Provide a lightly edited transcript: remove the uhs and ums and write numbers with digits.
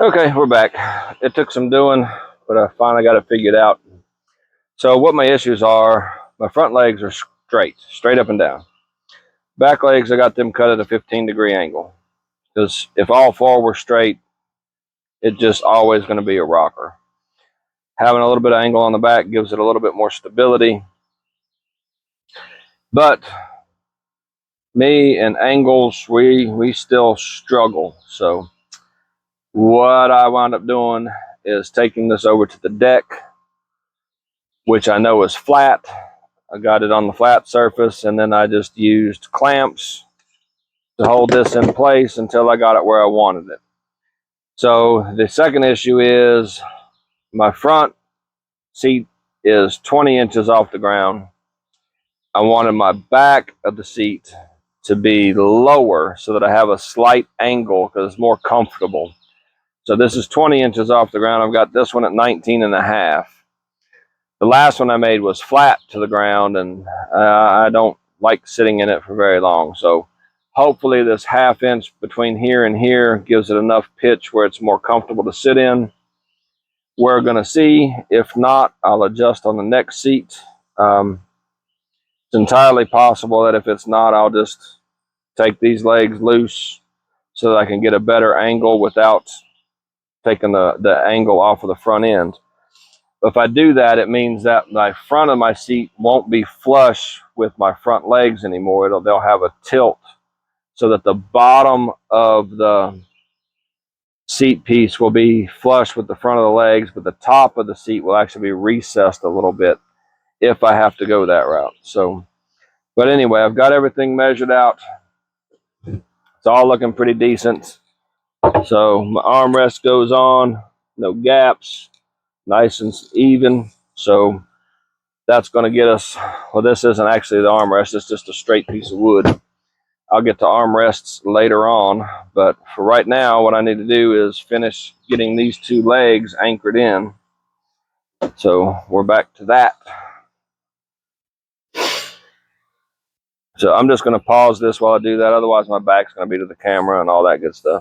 Okay, we're back. It took some doing, but I finally got it figured out. So what my issues are, my front legs are straight up and down. Back legs, I got them cut at a 15-degree angle. Because if all four were straight, it's just always going to be a rocker. Having a little bit of angle on the back gives it a little bit more stability. But me and angles, we still struggle. So what I wound up doing is taking this over to the deck, which I know is flat. I got it on the flat surface, and then I just used clamps to hold this in place until I got it where I wanted it. So the second issue is my front seat is 20 inches off the ground. I wanted my back of the seat to be lower so that I have a slight angle because it's more comfortable. So this is 20 inches off the ground. I've got this one at 19 and a half. The last one I made was flat to the ground, and I don't like sitting in it for very long. So hopefully this half inch between here and here gives it enough pitch where it's more comfortable to sit in. We're going to see. If not, I'll adjust on the next seat. It's entirely possible that if it's not, I'll just take these legs loose so that I can get a better angle without taking the angle off of the front end. But if I do that, it means that my front of my seat won't be flush with my front legs anymore. They'll have a tilt so that the bottom of the seat piece will be flush with the front of the legs, but the top of the seat will actually be recessed a little bit if I have to go that route. So, but anyway, I've got everything measured out. It's all looking pretty decent. So my armrest goes on, no gaps, nice and even. So that's going to get us, well, this isn't actually the armrest, it's just a straight piece of wood. I'll get to armrests later on, but for right now, what I need to do is finish getting these two legs anchored in. So we're back to that. So I'm just going to pause this while I do that. Otherwise, my back's going to be to the camera and all that good stuff.